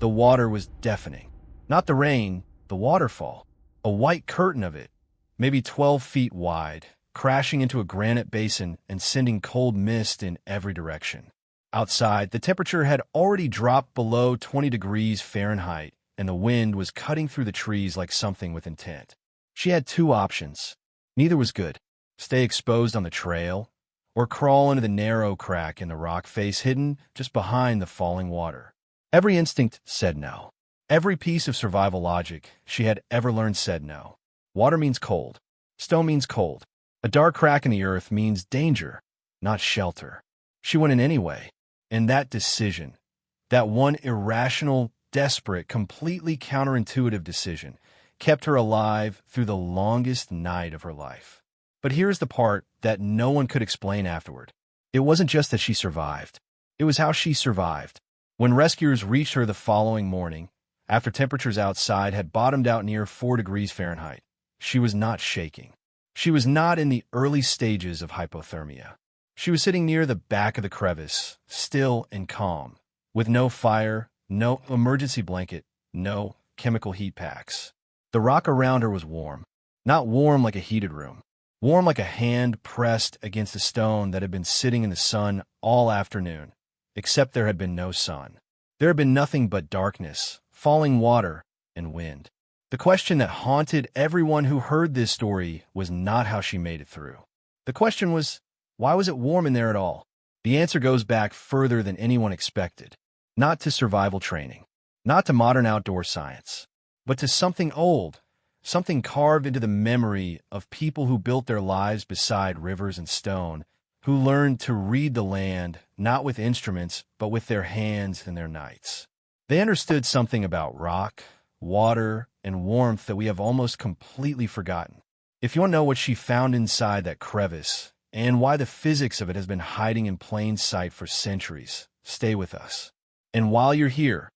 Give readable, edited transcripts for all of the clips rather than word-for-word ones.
The water was deafening. Not the rain, the waterfall. A white curtain of it, maybe 12 feet wide, crashing into a granite basin and sending cold mist in every direction. Outside, the temperature had already dropped below 20 degrees Fahrenheit, and the wind was cutting through the trees like something with intent. She had two options. Neither was good. Stay exposed on the trail, or crawl into the narrow crack in the rock face hidden just behind the falling water. Every instinct said no. Every piece of survival logic she had ever learned said no. Water means cold. Stone means cold. A dark crack in the earth means danger, not shelter. She went in anyway. And that decision, that one irrational, desperate, completely counterintuitive decision, kept her alive through the longest night of her life. But here's the part that no one could explain afterward. It wasn't just that she survived. It was how she survived. When rescuers reached her the following morning, after temperatures outside had bottomed out near 4 degrees Fahrenheit, she was not shaking. She was not in the early stages of hypothermia. She was sitting near the back of the crevice, still and calm, with no fire, no emergency blanket, no chemical heat packs. The rock around her was warm, not warm like a heated room, warm like a hand pressed against a stone that had been sitting in the sun all afternoon, except there had been no sun. There had been nothing but darkness, falling water, and wind. The question that haunted everyone who heard this story was not how she made it through. The question was, why was it warm in there at all? The answer goes back further than anyone expected. Not to survival training, not to modern outdoor science, but to something old, something carved into the memory of people who built their lives beside rivers and stone, who learned to read the land not with instruments, but with their hands and their nights. They understood something about rock, water, and warmth that we have almost completely forgotten. If you want to know what she found inside that crevice, and why the physics of it has been hiding in plain sight for centuries, stay with us. And while you're here,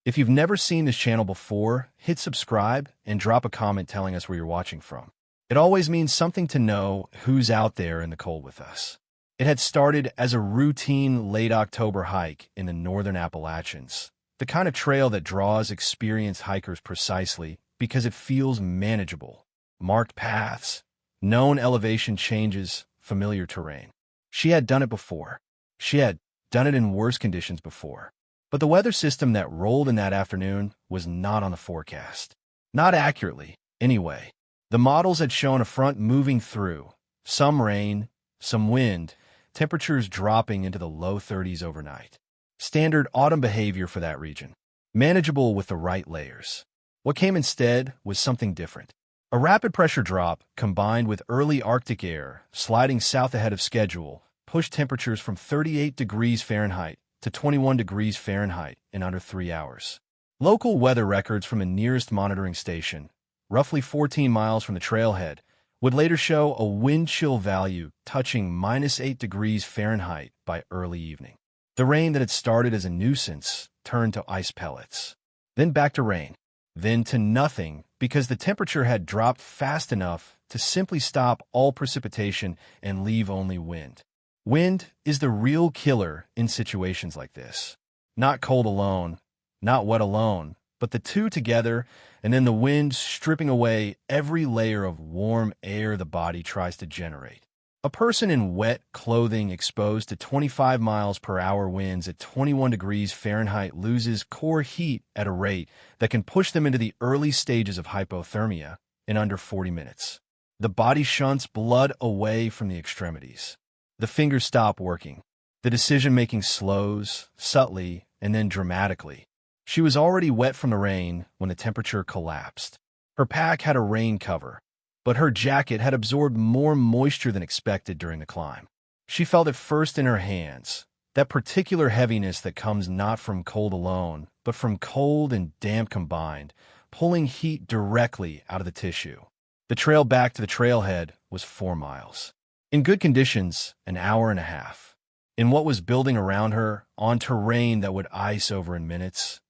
if you've never seen this channel before, hit subscribe and drop a comment telling us where you're watching from. It always means something to know who's out there in the cold with us. It had started as a routine late October hike in the northern Appalachians, the kind of trail that draws experienced hikers precisely because it feels manageable. Marked paths, known elevation changes, familiar terrain. She had done it before. She had done it in worse conditions before. But the weather system that rolled in that afternoon was not on the forecast. Not accurately, anyway. The models had shown a front moving through, some rain, some wind, temperatures dropping into the low 30s overnight. Standard autumn behavior for that region. Manageable with the right layers. What came instead was something different. A rapid pressure drop, combined with early Arctic air sliding south ahead of schedule, pushed temperatures from 38 degrees Fahrenheit to 21 degrees Fahrenheit in under 3 hours. Local weather records from the nearest monitoring station, roughly 14 miles from the trailhead, would later show a wind chill value touching -8 degrees Fahrenheit by early evening. The rain that had started as a nuisance turned to ice pellets. Then back to rain. Then to nothing, because the temperature had dropped fast enough to simply stop all precipitation and leave only wind. Wind is the real killer in situations like this. Not cold alone, not wet alone, but the two together, and then the wind stripping away every layer of warm air the body tries to generate. A person in wet clothing exposed to 25 miles per hour winds at 21 degrees Fahrenheit loses core heat at a rate that can push them into the early stages of hypothermia in under 40 minutes. The body shunts blood away from the extremities. The fingers stop working. The decision-making slows, subtly, and then dramatically. She was already wet from the rain when the temperature collapsed. Her pack had a rain cover, but her jacket had absorbed more moisture than expected during the climb. She felt it first in her hands, that particular heaviness that comes not from cold alone, but from cold and damp combined, pulling heat directly out of the tissue. The trail back to the trailhead was 4 miles. In good conditions, an hour and a half. In what was building around her, on terrain that would ice over in minutes,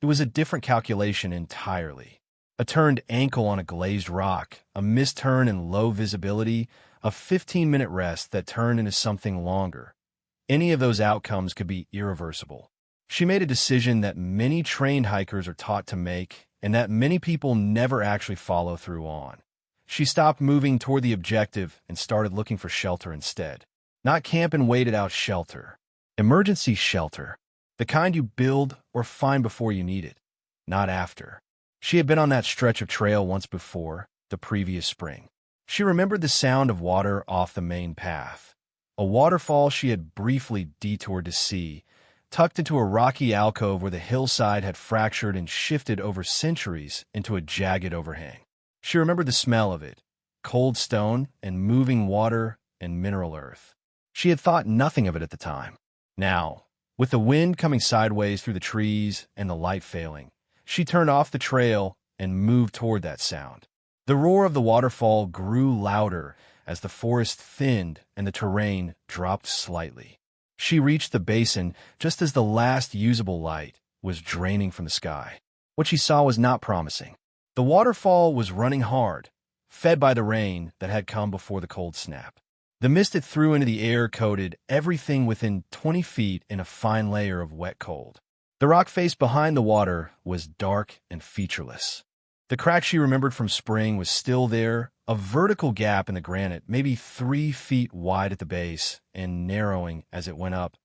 it was a different calculation entirely. A turned ankle on a glazed rock, a misturn in low visibility, a 15-minute rest that turned into something longer. Any of those outcomes could be irreversible. She made a decision that many trained hikers are taught to make and that many people never actually follow through on. She stopped moving toward the objective and started looking for shelter instead. Not camp and wait it out shelter. Emergency shelter. The kind you build or find before you need it, not after. She had been on that stretch of trail once before, the previous spring. She remembered the sound of water off the main path. A waterfall she had briefly detoured to see, tucked into a rocky alcove where the hillside had fractured and shifted over centuries into a jagged overhang. She remembered the smell of it, cold stone and moving water and mineral earth. She had thought nothing of it at the time. Now, with the wind coming sideways through the trees and the light failing, she turned off the trail and moved toward that sound. The roar of the waterfall grew louder as the forest thinned and the terrain dropped slightly. She reached the basin just as the last usable light was draining from the sky. What she saw was not promising. The waterfall was running hard, fed by the rain that had come before the cold snap. The mist it threw into the air coated everything within 20 feet in a fine layer of wet cold. The rock face behind the water was dark and featureless. The crack she remembered from spring was still there, a vertical gap in the granite, maybe 3 feet wide at the base and narrowing as it went up,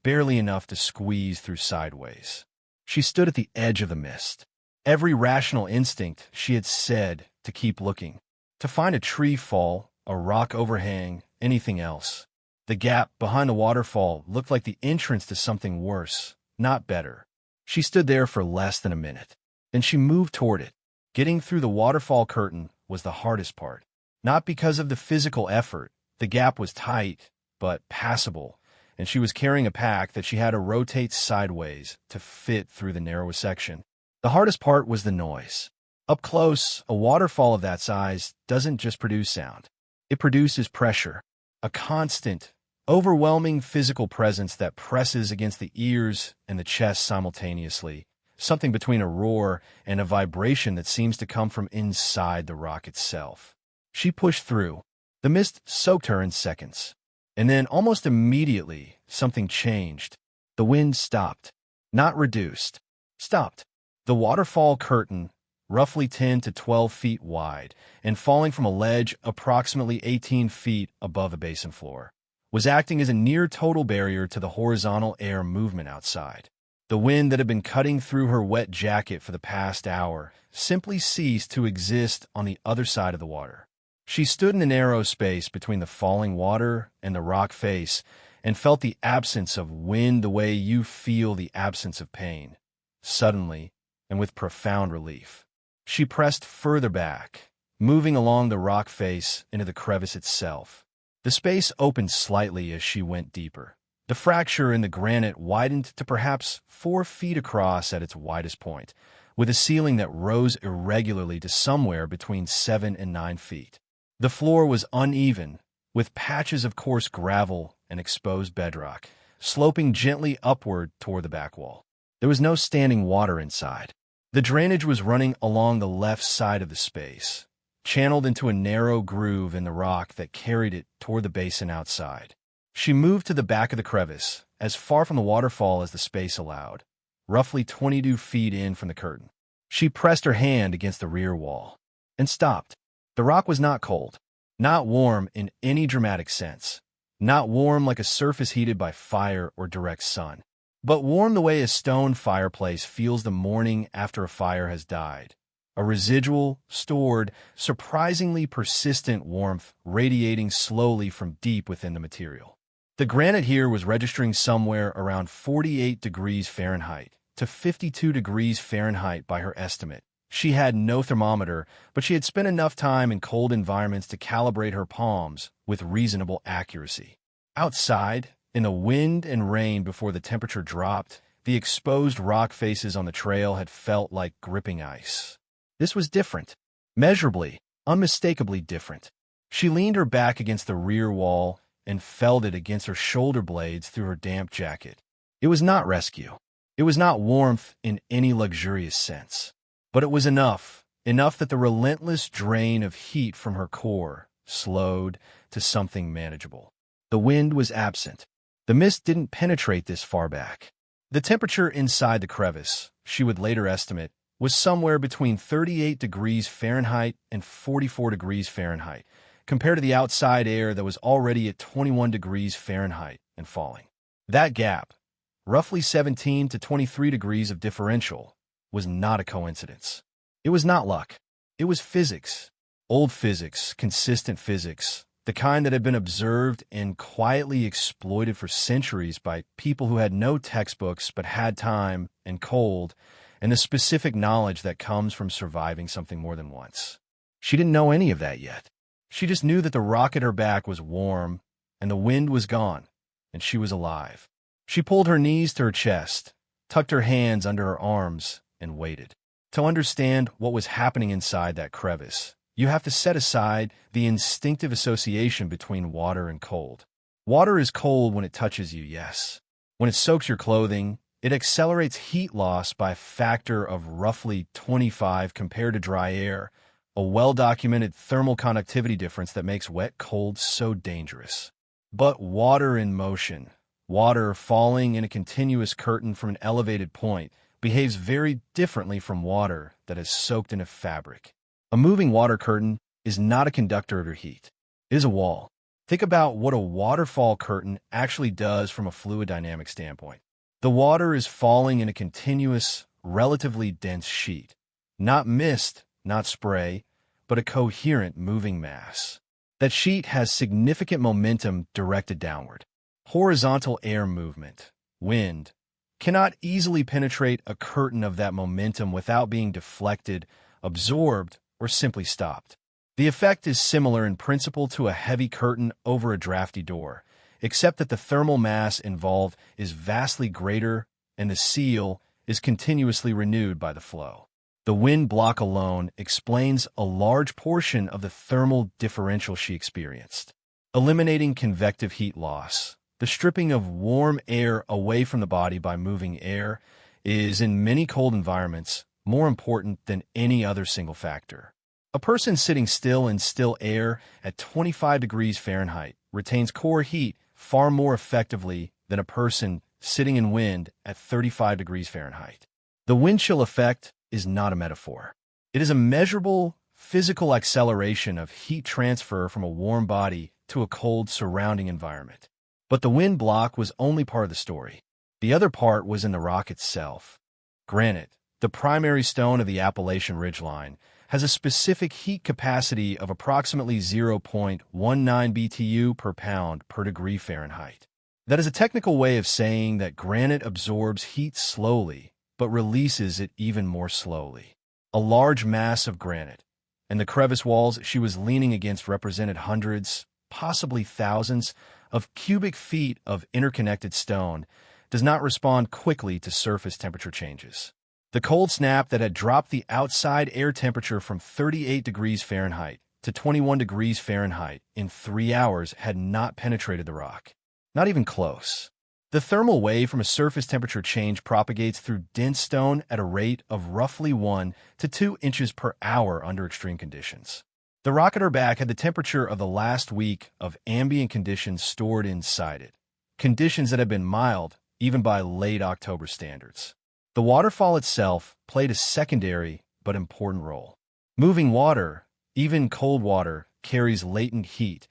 barely enough to squeeze through sideways. She stood at the edge of the mist. Every rational instinct she had said to keep looking, to find a tree fall, a rock overhang, anything else. The gap behind the waterfall looked like the entrance to something worse, not better. She stood there for less than a minute. Then she moved toward it. Getting through the waterfall curtain was the hardest part. Not because of the physical effort. The gap was tight, but passable, and she was carrying a pack that she had to rotate sideways to fit through the narrow section. The hardest part was the noise. Up close, a waterfall of that size doesn't just produce sound. It produces pressure, a constant, overwhelming physical presence that presses against the ears and the chest simultaneously, something between a roar and a vibration that seems to come from inside the rock itself. She pushed through. The mist soaked her in seconds. And then, almost immediately, something changed. The wind stopped. Not reduced. Stopped. The waterfall curtain, roughly 10 to 12 feet wide and falling from a ledge approximately 18 feet above the basin floor, was acting as a near-total barrier to the horizontal air movement outside. The wind that had been cutting through her wet jacket for the past hour simply ceased to exist on the other side of the water. She stood in the narrow space between the falling water and the rock face and felt the absence of wind the way you feel the absence of pain. Suddenly, and with profound relief, she pressed further back, moving along the rock face into the crevice itself. The space opened slightly as she went deeper. The fracture in the granite widened to perhaps 4 feet across at its widest point, with a ceiling that rose irregularly to somewhere between 7 and 9 feet. The floor was uneven, with patches of coarse gravel and exposed bedrock, sloping gently upward toward the back wall. There was no standing water inside. The drainage was running along the left side of the space, channeled into a narrow groove in the rock that carried it toward the basin outside. She moved to the back of the crevice, as far from the waterfall as the space allowed, roughly 22 feet in from the curtain. She pressed her hand against the rear wall and stopped. The rock was not cold, not warm in any dramatic sense, not warm like a surface heated by fire or direct sun, but warm the way a stone fireplace feels the morning after a fire has died. A residual, stored, surprisingly persistent warmth radiating slowly from deep within the material. The granite here was registering somewhere around 48 degrees Fahrenheit to 52 degrees Fahrenheit by her estimate. She had no thermometer, but she had spent enough time in cold environments to calibrate her palms with reasonable accuracy. Outside, in the wind and rain before the temperature dropped, the exposed rock faces on the trail had felt like gripping ice. This was different. Measurably, unmistakably different. She leaned her back against the rear wall and felt it against her shoulder blades through her damp jacket. It was not rescue. It was not warmth in any luxurious sense. But it was enough that the relentless drain of heat from her core slowed to something manageable. The wind was absent. The mist didn't penetrate this far back. The temperature inside the crevice, she would later estimate, was somewhere between 38 degrees Fahrenheit and 44 degrees Fahrenheit, compared to the outside air that was already at 21 degrees Fahrenheit and falling. That gap, roughly 17 to 23 degrees of differential, was not a coincidence. It was not luck. It was physics. Old physics, consistent physics, the kind that had been observed and quietly exploited for centuries by people who had no textbooks but had time and cold and the specific knowledge that comes from surviving something more than once. She didn't know any of that yet. She just knew that the rock at her back was warm and the wind was gone, and she was alive. She pulled her knees to her chest, tucked her hands under her arms, and waited. To understand what was happening inside that crevice, you have to set aside the instinctive association between water and cold. Water is cold when it touches you, yes. When it soaks your clothing, it accelerates heat loss by a factor of roughly 25 compared to dry air, a well-documented thermal conductivity difference that makes wet cold so dangerous. But water in motion, water falling in a continuous curtain from an elevated point, behaves very differently from water that is soaked in a fabric. A moving water curtain is not a conductor of your heat. It is a wall. Think about what a waterfall curtain actually does from a fluid dynamic standpoint. The water is falling in a continuous, relatively dense sheet. Not mist, not spray, but a coherent moving mass. That sheet has significant momentum directed downward. Horizontal air movement, wind, cannot easily penetrate a curtain of that momentum without being deflected, absorbed, or simply stopped. The effect is similar in principle to a heavy curtain over a drafty door, except that the thermal mass involved is vastly greater and the seal is continuously renewed by the flow. The wind block alone explains a large portion of the thermal differential she experienced. Eliminating convective heat loss, the stripping of warm air away from the body by moving air, is in many cold environments more important than any other single factor. A person sitting still in still air at 25 degrees Fahrenheit retains core heat far more effectively than a person sitting in wind at 35 degrees Fahrenheit. The wind chill effect is not a metaphor. It is a measurable physical acceleration of heat transfer from a warm body to a cold surrounding environment. But the wind block was only part of the story. The other part was in the rock itself. Granite, the primary stone of the Appalachian Ridgeline, has a specific heat capacity of approximately 0.19 BTU per pound per degree Fahrenheit. That is a technical way of saying that granite absorbs heat slowly, but releases it even more slowly. A large mass of granite, and the crevice walls she was leaning against represented hundreds, possibly thousands, of cubic feet of interconnected stone, does not respond quickly to surface temperature changes. The cold snap that had dropped the outside air temperature from 38 degrees Fahrenheit to 21 degrees Fahrenheit in 3 hours had not penetrated the rock. Not even close. The thermal wave from a surface temperature change propagates through dense stone at a rate of roughly 1 to 2 inches per hour under extreme conditions. The rock at her back had the temperature of the last week of ambient conditions stored inside it, conditions that had been mild even by late October standards. The waterfall itself played a secondary but important role. Moving water, even cold water, carries latent heat,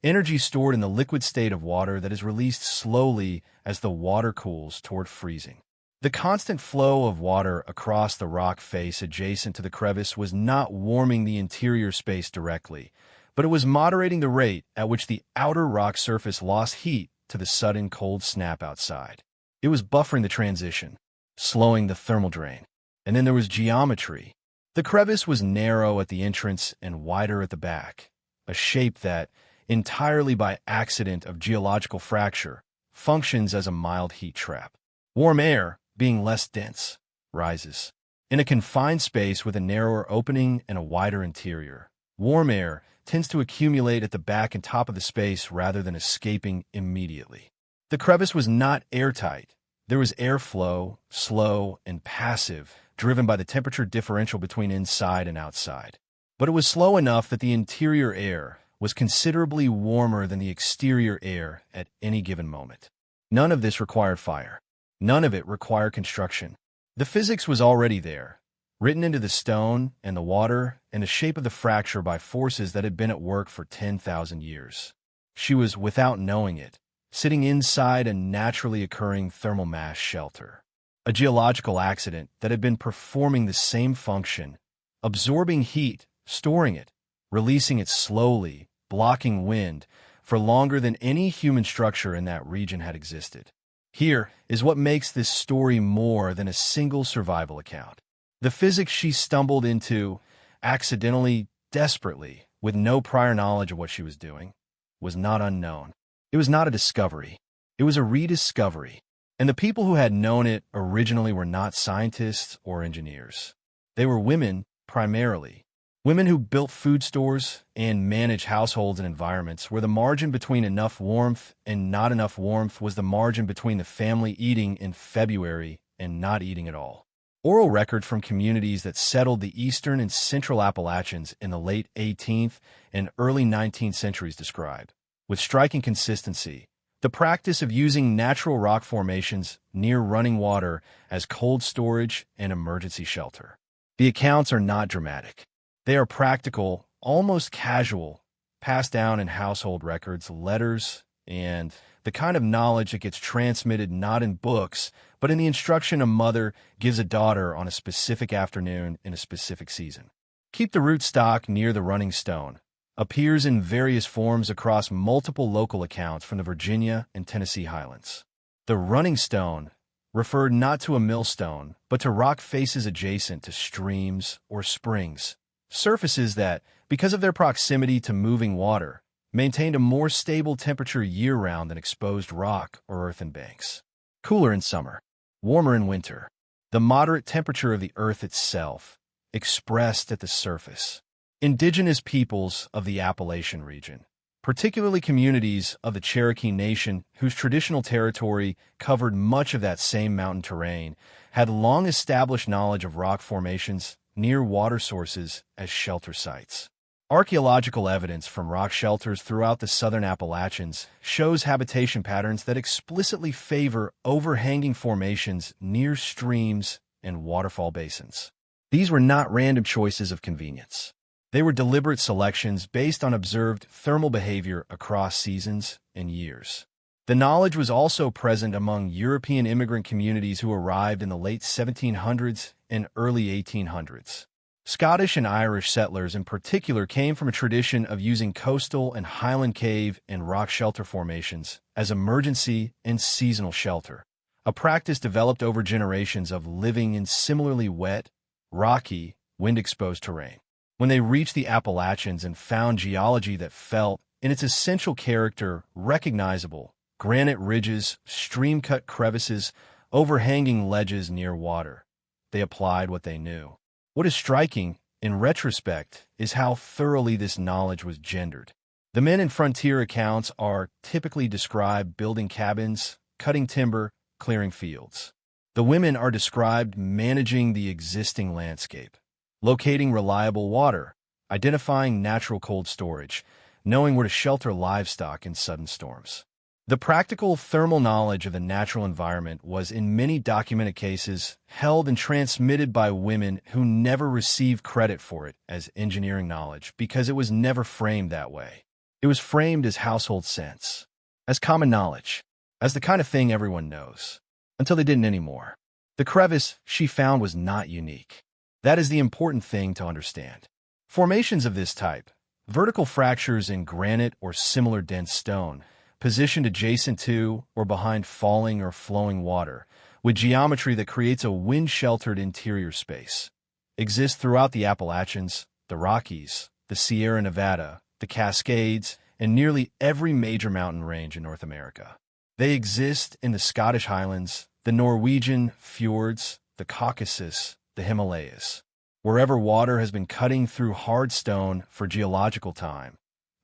energy stored in the liquid state of water that is released slowly as the water cools toward freezing. The constant flow of water across the rock face adjacent to the crevice was not warming the interior space directly, but it was moderating the rate at which the outer rock surface lost heat to the sudden cold snap outside. It was buffering the transition, slowing the thermal drain. And then there was geometry. The crevice was narrow at the entrance and wider at the back, a shape that, entirely by accident of geological fracture, functions as a mild heat trap. Warm air, being less dense, rises. In a confined space with a narrower opening and a wider interior, warm air tends to accumulate at the back and top of the space rather than escaping immediately. The crevice was not airtight. There was airflow, slow and passive, driven by the temperature differential between inside and outside. But it was slow enough that the interior air was considerably warmer than the exterior air at any given moment. None of this required fire. None of it required construction. The physics was already there, written into the stone and the water and the shape of the fracture by forces that had been at work for 10,000 years. She was, without knowing it, sitting inside a naturally occurring thermal mass shelter. A geological accident that had been performing the same function, absorbing heat, storing it, releasing it slowly, blocking wind, for longer than any human structure in that region had existed. Here is what makes this story more than a single survival account. The physics she stumbled into, accidentally, desperately, with no prior knowledge of what she was doing, was not unknown. It was not a discovery. It was a rediscovery. And the people who had known it originally were not scientists or engineers. They were women, primarily. Women who built food stores and managed households and environments where the margin between enough warmth and not enough warmth was the margin between the family eating in February and not eating at all. Oral record from communities that settled the eastern and central Appalachians in the late 18th and early 19th centuries described, with striking consistency, the practice of using natural rock formations near running water as cold storage and emergency shelter. The accounts are not dramatic. They are practical, almost casual, passed down in household records, letters, and the kind of knowledge that gets transmitted not in books, but in the instruction a mother gives a daughter on a specific afternoon in a specific season. Keep the rootstock near the running stone. Appears in various forms across multiple local accounts from the Virginia and Tennessee highlands. The running stone referred not to a millstone, but to rock faces adjacent to streams or springs, surfaces that, because of their proximity to moving water, maintained a more stable temperature year-round than exposed rock or earthen banks. Cooler in summer, warmer in winter. The moderate temperature of the earth itself, expressed at the surface. Indigenous peoples of the Appalachian region, particularly communities of the Cherokee Nation whose traditional territory covered much of that same mountain terrain, had long established knowledge of rock formations near water sources as shelter sites. Archaeological evidence from rock shelters throughout the southern Appalachians shows habitation patterns that explicitly favor overhanging formations near streams and waterfall basins. These were not random choices of convenience. They were deliberate selections based on observed thermal behavior across seasons and years. The knowledge was also present among European immigrant communities who arrived in the late 1700s and early 1800s. Scottish and Irish settlers in particular came from a tradition of using coastal and highland cave and rock shelter formations as emergency and seasonal shelter, a practice developed over generations of living in similarly wet, rocky, wind-exposed terrain. When they reached the Appalachians and found geology that felt, in its essential character, recognizable, granite ridges, stream-cut crevices, overhanging ledges near water, they applied what they knew. What is striking, in retrospect, is how thoroughly this knowledge was gendered. The men in frontier accounts are typically described building cabins, cutting timber, clearing fields. The women are described managing the existing landscape, locating reliable water, identifying natural cold storage, knowing where to shelter livestock in sudden storms. The practical thermal knowledge of the natural environment was, in many documented cases, held and transmitted by women who never received credit for it as engineering knowledge because it was never framed that way. It was framed as household sense, as common knowledge, as the kind of thing everyone knows, until they didn't anymore. The crevice she found was not unique. That is the important thing to understand. Formations of this type, vertical fractures in granite or similar dense stone, positioned adjacent to or behind falling or flowing water, with geometry that creates a wind-sheltered interior space, exist throughout the Appalachians, the Rockies, the Sierra Nevada, the Cascades, and nearly every major mountain range in North America. They exist in the Scottish Highlands, the Norwegian fjords, the Caucasus, the Himalayas. Wherever water has been cutting through hard stone for geological time,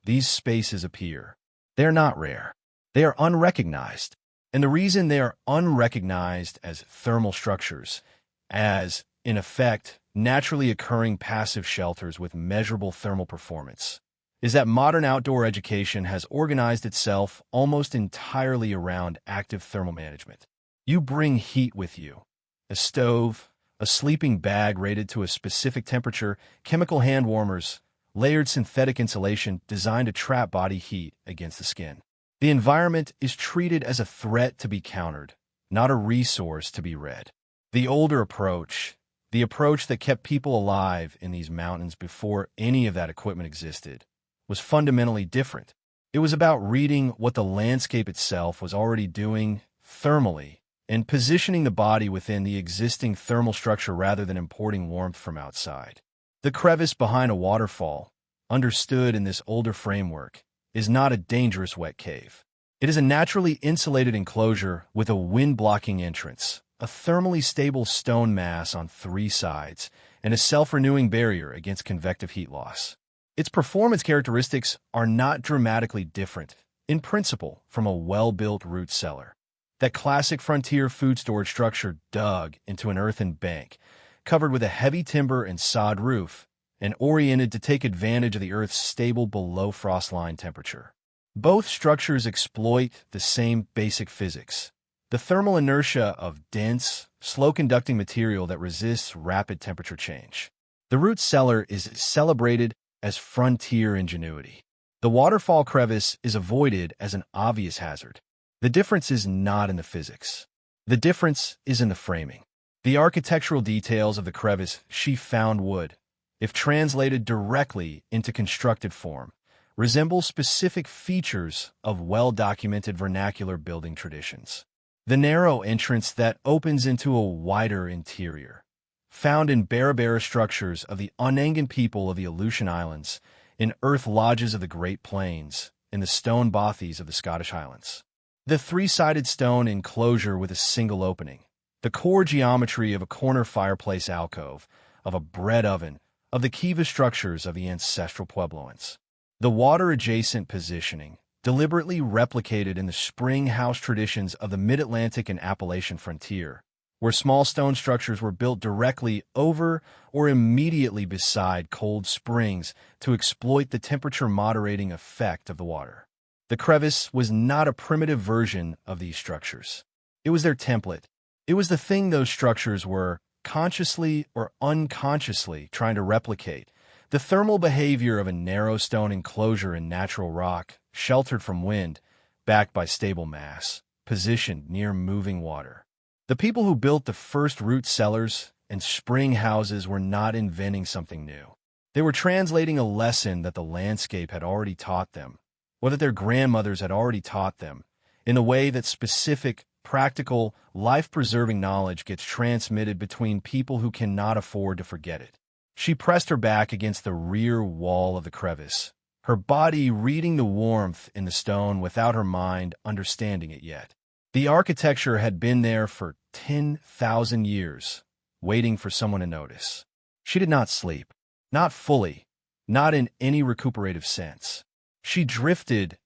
these spaces appear. They are not rare. They are unrecognized. And the reason they are unrecognized as thermal structures, as, in effect, naturally occurring passive shelters with measurable thermal performance, is that modern outdoor education has organized itself almost entirely around active thermal management. You bring heat with you. A stove, a sleeping bag rated to a specific temperature, chemical hand warmers, layered synthetic insulation designed to trap body heat against the skin. The environment is treated as a threat to be countered, not a resource to be read. The older approach, the approach that kept people alive in these mountains before any of that equipment existed, was fundamentally different. It was about reading what the landscape itself was already doing thermally and positioning the body within the existing thermal structure rather than importing warmth from outside. The crevice behind a waterfall, understood in this older framework, is not a dangerous wet cave. It is a naturally insulated enclosure with a wind-blocking entrance, a thermally stable stone mass on 3 sides, and a self-renewing barrier against convective heat loss. Its performance characteristics are not dramatically different, in principle, from a well-built root cellar. That classic frontier food storage structure dug into an earthen bank, covered with a heavy timber and sod roof, and oriented to take advantage of the Earth's stable below-frost line temperature. Both structures exploit the same basic physics, the thermal inertia of dense, slow-conducting material that resists rapid temperature change. The root cellar is celebrated as frontier ingenuity. The waterfall crevice is avoided as an obvious hazard. The difference is not in the physics. The difference is in the framing. The architectural details of the crevice sheaf-found wood, if translated directly into constructed form, resemble specific features of well-documented vernacular building traditions. The narrow entrance that opens into a wider interior, found in Barabara structures of the Onangan people of the Aleutian Islands, in earth lodges of the Great Plains, in the stone bothies of the Scottish Highlands. The 3-sided stone enclosure with a single opening, the core geometry of a corner fireplace alcove, of a bread oven, of the kiva structures of the ancestral Puebloans. The water-adjacent positioning, deliberately replicated in the spring house traditions of the Mid-Atlantic and Appalachian frontier, where small stone structures were built directly over or immediately beside cold springs to exploit the temperature-moderating effect of the water. The crevice was not a primitive version of these structures. It was their template. It was the thing those structures were, consciously or unconsciously, trying to replicate. The thermal behavior of a narrow stone enclosure in natural rock, sheltered from wind, backed by stable mass, positioned near moving water. The people who built the first root cellars and spring houses were not inventing something new. They were translating a lesson that the landscape had already taught them, or that their grandmothers had already taught them, in a way that specific, practical, life-preserving knowledge gets transmitted between people who cannot afford to forget it. She pressed her back against the rear wall of the crevice, her body reading the warmth in the stone without her mind understanding it yet. The architecture had been there for 10,000 years, waiting for someone to notice. She did not sleep. Not fully. Not in any recuperative sense. She drifted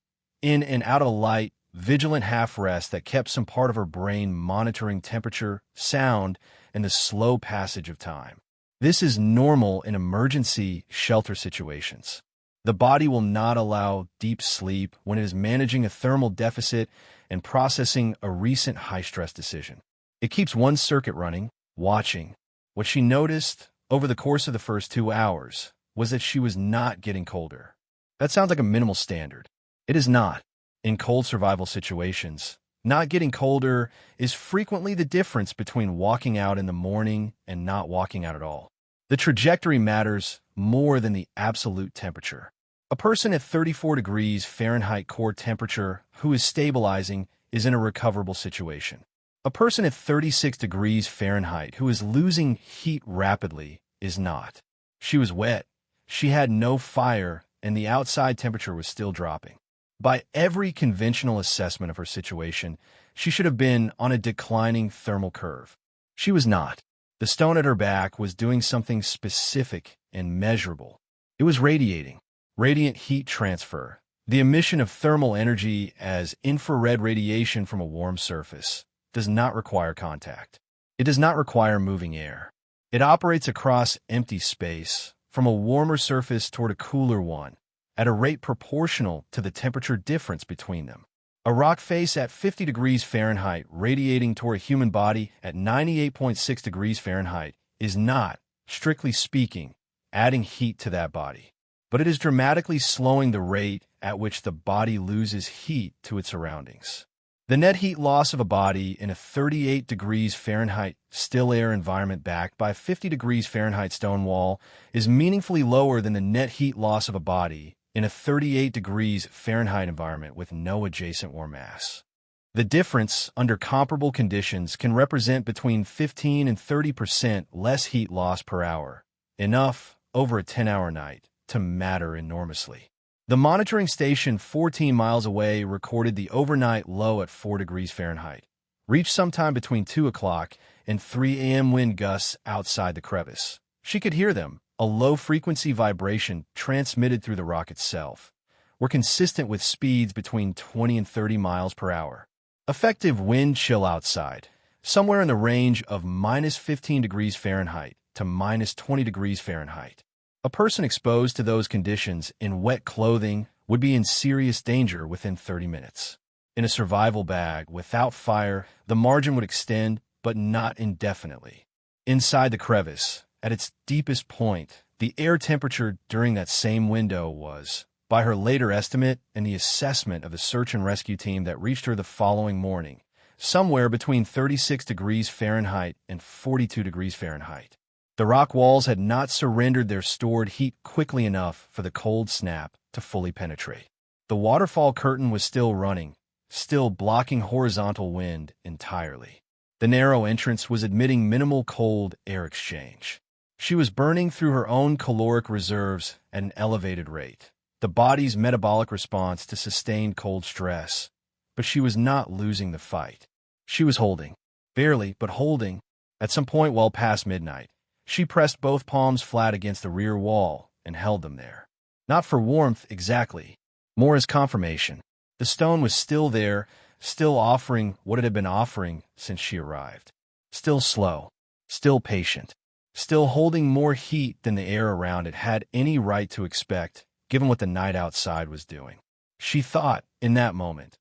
in and out of light, vigilant half-rest that kept some part of her brain monitoring temperature, sound, and the slow passage of time. This is normal in emergency shelter situations. The body will not allow deep sleep when it is managing a thermal deficit and processing a recent high-stress decision. It keeps one circuit running, watching. What she noticed over the course of the first 2 hours was that she was not getting colder. That sounds like a minimal standard. It is not. In cold survival situations, not getting colder is frequently the difference between walking out in the morning and not walking out at all. The trajectory matters more than the absolute temperature. A person at 34 degrees Fahrenheit core temperature who is stabilizing is in a recoverable situation. A person at 36 degrees Fahrenheit who is losing heat rapidly is not. She was wet, she had no fire, and the outside temperature was still dropping. By every conventional assessment of her situation, she should have been on a declining thermal curve. She was not. The stone at her back was doing something specific and measurable. It was radiating. Radiant heat transfer, the emission of thermal energy as infrared radiation from a warm surface, does not require contact. It does not require moving air. It operates across empty space, from a warmer surface toward a cooler one, at a rate proportional to the temperature difference between them. A rock face at 50 degrees Fahrenheit radiating toward a human body at 98.6 degrees Fahrenheit is not, strictly speaking, adding heat to that body, but it is dramatically slowing the rate at which the body loses heat to its surroundings. The net heat loss of a body in a 38 degrees Fahrenheit still air environment backed by a 50 degrees Fahrenheit stone wall is meaningfully lower than the net heat loss of a body in a 38 degrees Fahrenheit environment with no adjacent warm mass. The difference under comparable conditions can represent between 15 and 30% less heat loss per hour, enough over a 10-hour night to matter enormously. The monitoring station 14 miles away recorded the overnight low at 4 degrees Fahrenheit, reached sometime between 2 o'clock and 3 a.m. wind gusts outside the crevice. She could hear them, a low-frequency vibration transmitted through the rock itself, were consistent with speeds between 20 and 30 miles per hour. Effective wind chill outside, somewhere in the range of minus 15 degrees Fahrenheit to minus 20 degrees Fahrenheit. A person exposed to those conditions in wet clothing would be in serious danger within 30 minutes. In a survival bag without fire, the margin would extend, but not indefinitely. Inside the crevice, at its deepest point, the air temperature during that same window was, by her later estimate and the assessment of the search and rescue team that reached her the following morning, somewhere between 36 degrees Fahrenheit and 42 degrees Fahrenheit. The rock walls had not surrendered their stored heat quickly enough for the cold snap to fully penetrate. The waterfall curtain was still running, still blocking horizontal wind entirely. The narrow entrance was admitting minimal cold air exchange. She was burning through her own caloric reserves at an elevated rate, the body's metabolic response to sustained cold stress. But she was not losing the fight. She was holding, barely, but holding. At some point well past midnight, she pressed both palms flat against the rear wall and held them there. Not for warmth exactly, more as confirmation. The stone was still there, still offering what it had been offering since she arrived. Still slow, still patient, still holding more heat than the air around it had any right to expect, given what the night outside was doing. She thought, in that moment,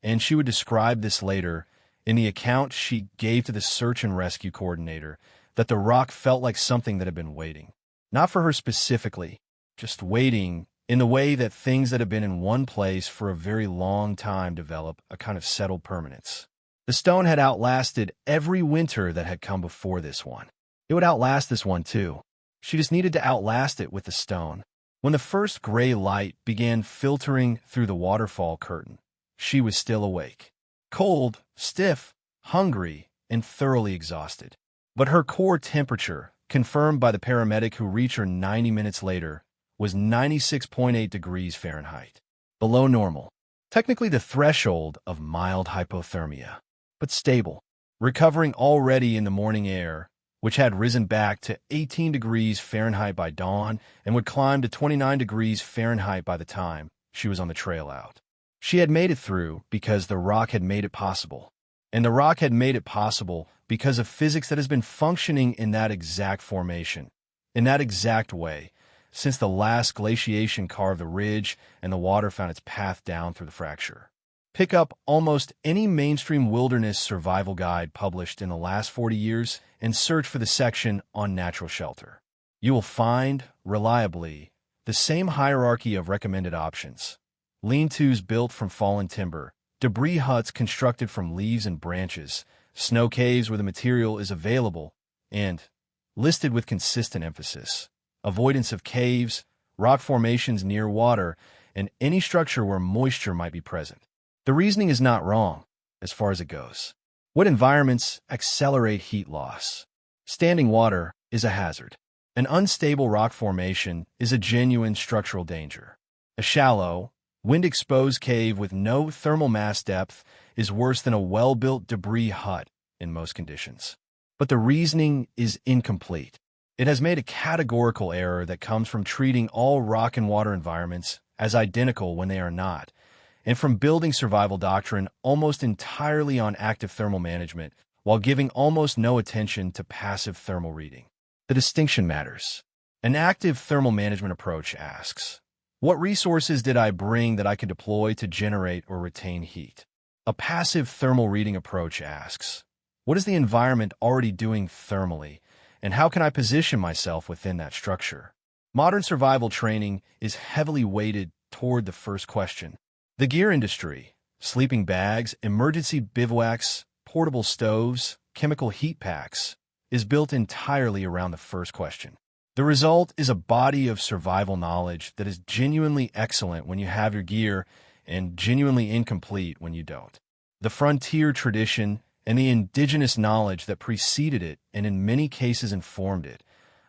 and she would describe this later in the account she gave to the search and rescue coordinator, that the rock felt like something that had been waiting. Not for her specifically, just waiting in the way that things that have been in one place for a very long time develop a kind of settled permanence. The stone had outlasted every winter that had come before this one. It would outlast this one too. She just needed to outlast it with the stone. When the first gray light began filtering through the waterfall curtain, she was still awake. Cold, stiff, hungry, and thoroughly exhausted. But her core temperature, confirmed by the paramedic who reached her 90 minutes later, was 96.8 degrees Fahrenheit. Below normal. Technically the threshold of mild hypothermia, but stable. Recovering already in the morning air, which had risen back to 18 degrees Fahrenheit by dawn and would climb to 29 degrees Fahrenheit by the time she was on the trail out. She had made it through because the rock had made it possible. And the rock had made it possible because of physics that has been functioning in that exact formation, in that exact way, since the last glaciation carved the ridge and the water found its path down through the fracture. Pick up almost any mainstream wilderness survival guide published in the last 40 years and search for the section on natural shelter. You will find, reliably, the same hierarchy of recommended options. Lean-tos built from fallen timber, debris huts constructed from leaves and branches, snow caves where the material is available, and, listed with consistent emphasis, avoidance of caves, rock formations near water, and any structure where moisture might be present. The reasoning is not wrong, as far as it goes. What environments accelerate heat loss? Standing water is a hazard. An unstable rock formation is a genuine structural danger. A shallow, wind-exposed cave with no thermal mass depth is worse than a well-built debris hut in most conditions. But the reasoning is incomplete. It has made a categorical error that comes from treating all rock and water environments as identical when they are not, and from building survival doctrine almost entirely on active thermal management while giving almost no attention to passive thermal reading. The distinction matters. An active thermal management approach asks, what resources did I bring that I could deploy to generate or retain heat? A passive thermal reading approach asks, what is the environment already doing thermally, and how can I position myself within that structure? Modern survival training is heavily weighted toward the first question. The gear industry, sleeping bags, emergency bivouacs, portable stoves, chemical heat packs, is built entirely around the first question. The result is a body of survival knowledge that is genuinely excellent when you have your gear and genuinely incomplete when you don't. The frontier tradition and the indigenous knowledge that preceded it and in many cases informed it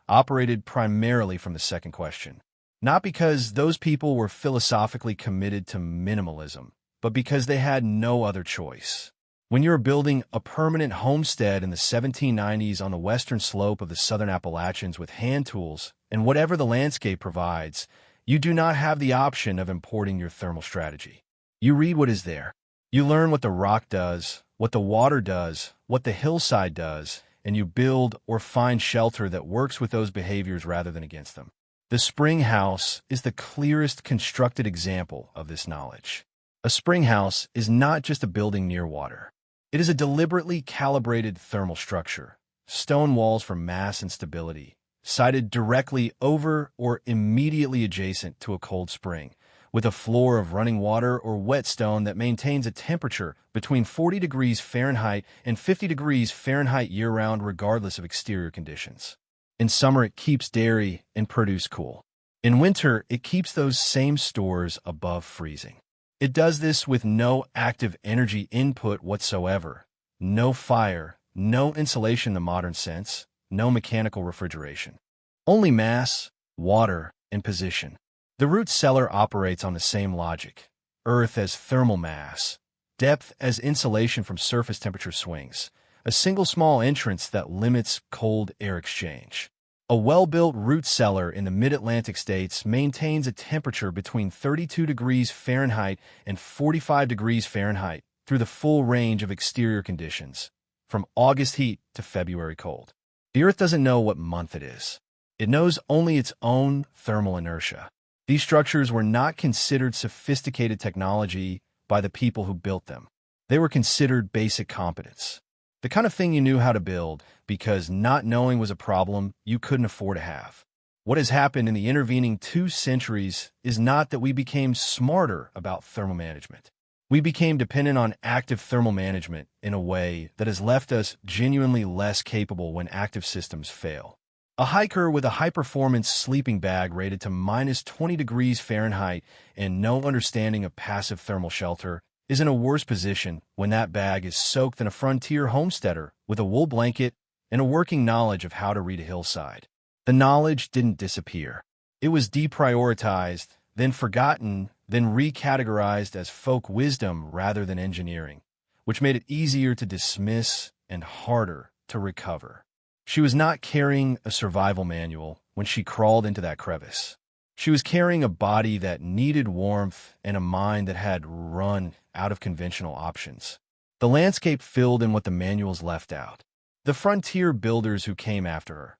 operated primarily from the second question. Not because those people were philosophically committed to minimalism, but because they had no other choice. When you're building a permanent homestead in the 1790s on the western slope of the southern Appalachians with hand tools and whatever the landscape provides, you do not have the option of importing your thermal strategy. You read what is there. You learn what the rock does, what the water does, what the hillside does, and you build or find shelter that works with those behaviors rather than against them. The spring house is the clearest constructed example of this knowledge. A spring house is not just a building near water. It is a deliberately calibrated thermal structure, stone walls for mass and stability, sited directly over or immediately adjacent to a cold spring, with a floor of running water or whetstone that maintains a temperature between 40 degrees Fahrenheit and 50 degrees Fahrenheit year-round regardless of exterior conditions. In summer, it keeps dairy and produce cool. In winter, it keeps those same stores above freezing. It does this with no active energy input whatsoever, no fire, no insulation in the modern sense, no mechanical refrigeration. Only mass, water, and position. The root cellar operates on the same logic. Earth as thermal mass, depth as insulation from surface temperature swings, a single small entrance that limits cold air exchange. A well-built root cellar in the mid-Atlantic states maintains a temperature between 32 degrees Fahrenheit and 45 degrees Fahrenheit through the full range of exterior conditions, from August heat to February cold. The Earth doesn't know what month it is. It knows only its own thermal inertia. These structures were not considered sophisticated technology by the people who built them. They were considered basic competence. The kind of thing you knew how to build, because not knowing was a problem you couldn't afford to have. What has happened in the intervening 2 centuries is not that we became smarter about thermal management. We became dependent on active thermal management in a way that has left us genuinely less capable when active systems fail. A hiker with a high-performance sleeping bag rated to minus 20 degrees Fahrenheit and no understanding of passive thermal shelter is in a worse position when that bag is soaked than a frontier homesteader with a wool blanket and a working knowledge of how to read a hillside. The knowledge didn't disappear. It was deprioritized, then forgotten, then recategorized as folk wisdom rather than engineering, which made it easier to dismiss and harder to recover. She was not carrying a survival manual when she crawled into that crevice. She was carrying a body that needed warmth and a mind that had run out of conventional options. The landscape filled in what the manuals left out. The frontier builders who came after her,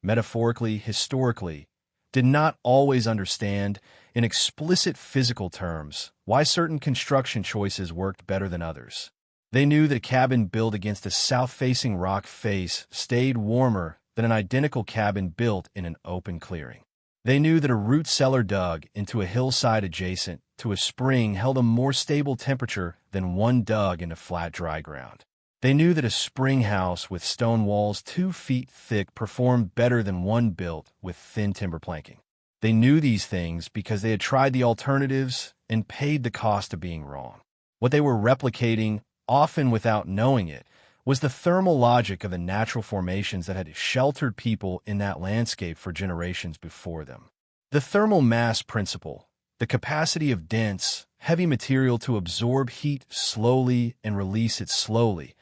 metaphorically, historically, did not always understand, in explicit physical terms, why certain construction choices worked better than others. They knew that a cabin built against a south-facing rock face stayed warmer than an identical cabin built in an open clearing. They knew that a root cellar dug into a hillside adjacent to a spring held a more stable temperature than one dug into flat, dry ground. They knew that a spring house with stone walls 2 feet thick performed better than one built with thin timber planking. They knew these things because they had tried the alternatives and paid the cost of being wrong. What they were replicating, often without knowing it, was the thermal logic of the natural formations that had sheltered people in that landscape for generations before them. The thermal mass principle, the capacity of dense, heavy material to absorb heat slowly and release it slowly,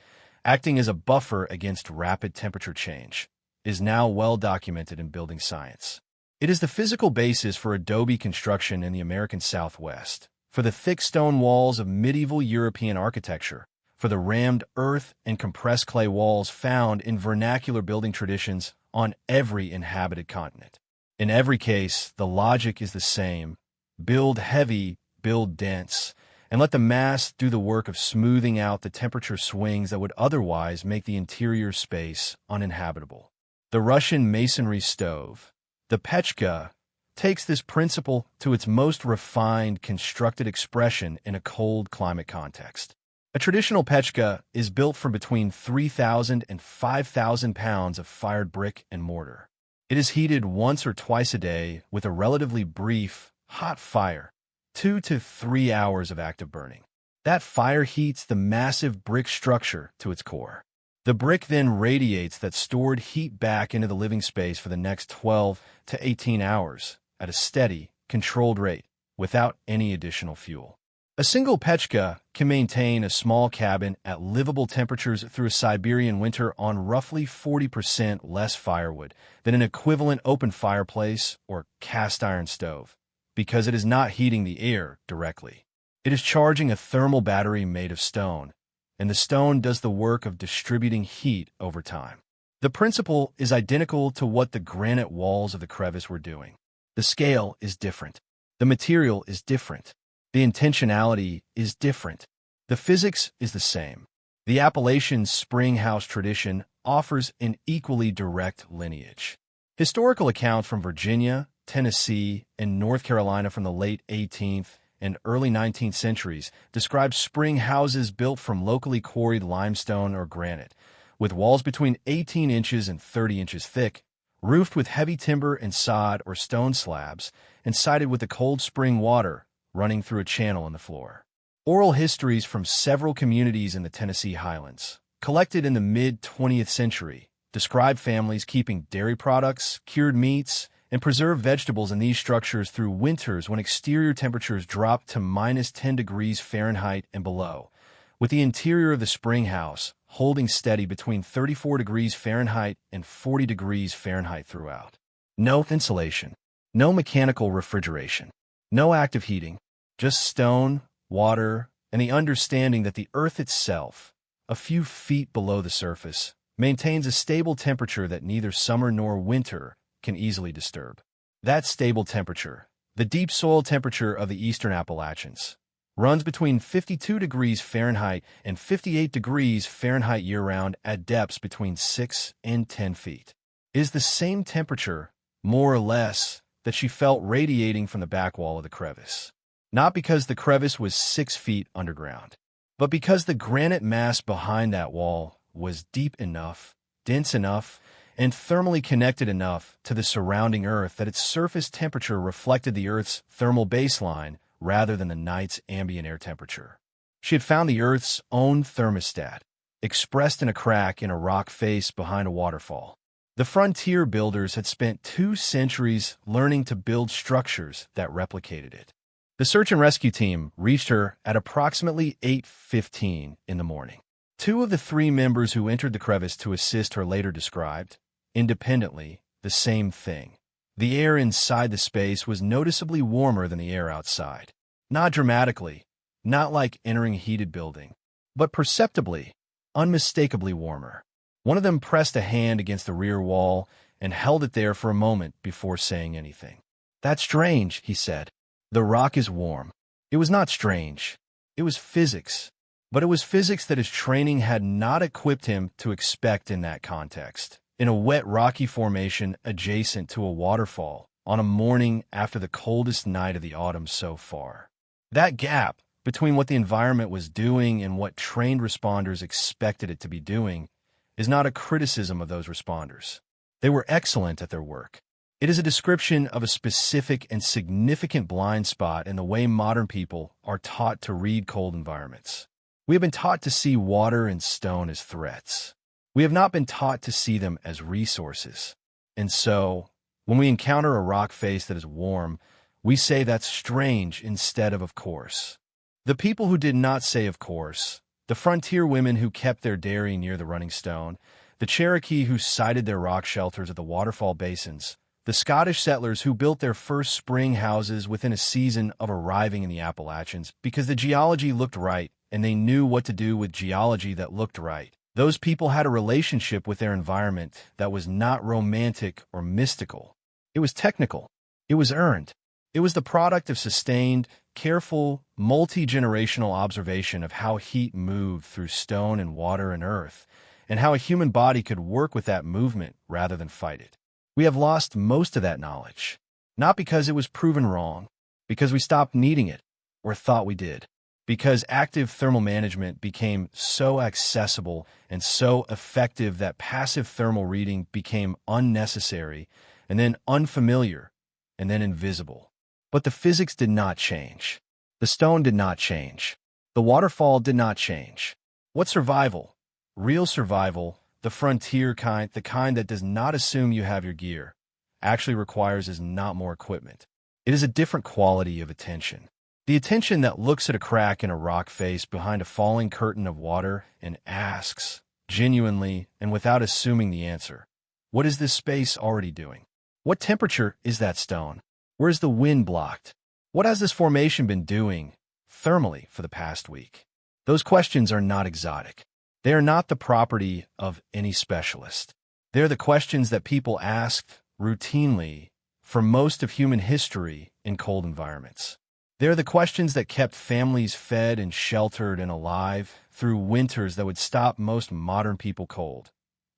acting as a buffer against rapid temperature change, is now well documented in building science. It is the physical basis for adobe construction in the American Southwest, for the thick stone walls of medieval European architecture, for the rammed earth and compressed clay walls found in vernacular building traditions on every inhabited continent. In every case, the logic is the same: build heavy, build dense, and let the mass do the work of smoothing out the temperature swings that would otherwise make the interior space uninhabitable. The Russian masonry stove, the pechka, takes this principle to its most refined, constructed expression in a cold climate context. A traditional pechka is built from between 3,000 and 5,000 pounds of fired brick and mortar. It is heated once or twice a day with a relatively brief, hot fire, 2 to 3 hours of active burning. That fire heats the massive brick structure to its core. The brick then radiates that stored heat back into the living space for the next 12 to 18 hours at a steady, controlled rate, without any additional fuel. A single pechka can maintain a small cabin at livable temperatures through a Siberian winter on roughly 40% less firewood than an equivalent open fireplace or cast iron stove, because it is not heating the air directly. It is charging a thermal battery made of stone, and the stone does the work of distributing heat over time. The principle is identical to what the granite walls of the crevice were doing. The scale is different. The material is different. The intentionality is different. The physics is the same. The Appalachian spring house tradition offers an equally direct lineage. Historical accounts from Virginia, Tennessee, and North Carolina from the late 18th and early 19th centuries describe spring houses built from locally quarried limestone or granite, with walls between 18 inches and 30 inches thick, roofed with heavy timber and sod or stone slabs, and sided with the cold spring water running through a channel in the floor. Oral histories from several communities in the Tennessee Highlands, collected in the mid-20th century, describe families keeping dairy products, cured meats, and preserved vegetables in these structures through winters when exterior temperatures dropped to minus 10 degrees Fahrenheit and below, with the interior of the spring house holding steady between 34 degrees Fahrenheit and 40 degrees Fahrenheit throughout. No insulation, no mechanical refrigeration, no active heating, just stone, water, and the understanding that the earth itself, a few feet below the surface, maintains a stable temperature that neither summer nor winter can easily disturb. That stable temperature, the deep soil temperature of the eastern Appalachians, runs between 52 degrees Fahrenheit and 58 degrees Fahrenheit year-round at depths between 6 and 10 feet. It is the same temperature, more or less, that she felt radiating from the back wall of the crevice. Not because the crevice was 6 feet underground, but because the granite mass behind that wall was deep enough, dense enough, and thermally connected enough to the surrounding earth that its surface temperature reflected the earth's thermal baseline rather than the night's ambient air temperature. She had found the earth's own thermostat, expressed in a crack in a rock face behind a waterfall. The frontier builders had spent 2 centuries learning to build structures that replicated it. The search and rescue team reached her at approximately 8:15 in the morning. 2 of the 3 members who entered the crevice to assist her later described, independently, the same thing. The air inside the space was noticeably warmer than the air outside. Not dramatically, not like entering a heated building, but perceptibly, unmistakably warmer. One of them pressed a hand against the rear wall and held it there for a moment before saying anything. "That's strange," he said. "The rock is warm." It was not strange. It was physics. But it was physics that his training had not equipped him to expect in that context, in a wet rocky formation adjacent to a waterfall on a morning after the coldest night of the autumn so far. That gap between what the environment was doing and what trained responders expected it to be doing is not a criticism of those responders. They were excellent at their work. It is a description of a specific and significant blind spot in the way modern people are taught to read cold environments. We have been taught to see water and stone as threats. We have not been taught to see them as resources. And so, when we encounter a rock face that is warm, we say that's strange instead of course. The people who did not say of course, the frontier women who kept their dairy near the running stone, the Cherokee who sited their rock shelters at the waterfall basins, the Scottish settlers who built their first spring houses within a season of arriving in the Appalachians because the geology looked right and they knew what to do with geology that looked right. Those people had a relationship with their environment that was not romantic or mystical. It was technical. It was earned. It was the product of sustained, careful, multi-generational observation of how heat moved through stone and water and earth, and how a human body could work with that movement rather than fight it. We have lost most of that knowledge, not because it was proven wrong, because we stopped needing it, or thought we did, because active thermal management became so accessible and so effective that passive thermal reading became unnecessary, and then unfamiliar, and then invisible. But the physics did not change. The stone did not change. The waterfall did not change. What survival? Real survival, the frontier kind, the kind that does not assume you have your gear, actually requires is not more equipment. It is a different quality of attention. The attention that looks at a crack in a rock face behind a falling curtain of water and asks, genuinely and without assuming the answer, what is this space already doing? What temperature is that stone? Where is the wind blocked? What has this formation been doing thermally for the past week? Those questions are not exotic. They are not the property of any specialist. They're the questions that people asked routinely for most of human history in cold environments. They're the questions that kept families fed and sheltered and alive through winters that would stop most modern people cold,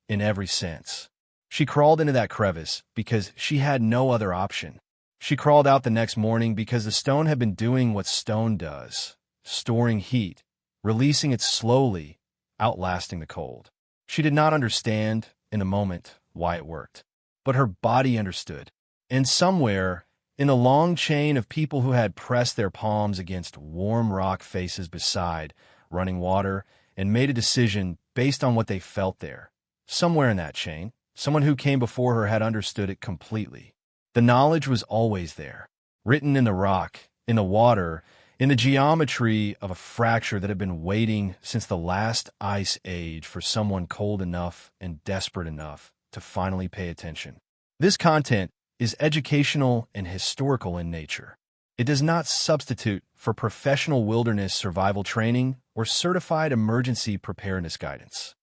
in every sense. She crawled into that crevice because she had no other option. She crawled out the next morning because the stone had been doing what stone does, storing heat, releasing it slowly, outlasting the cold. She did not understand, in the moment, why it worked. But her body understood. And somewhere, in a long chain of people who had pressed their palms against warm rock faces beside running water and made a decision based on what they felt there, somewhere in that chain, someone who came before her had understood it completely. The knowledge was always there, written in the rock, in the water, in the geometry of a fracture that had been waiting since the last ice age for someone cold enough and desperate enough to finally pay attention. This content is educational and historical in nature. It does not substitute for professional wilderness survival training or certified emergency preparedness guidance.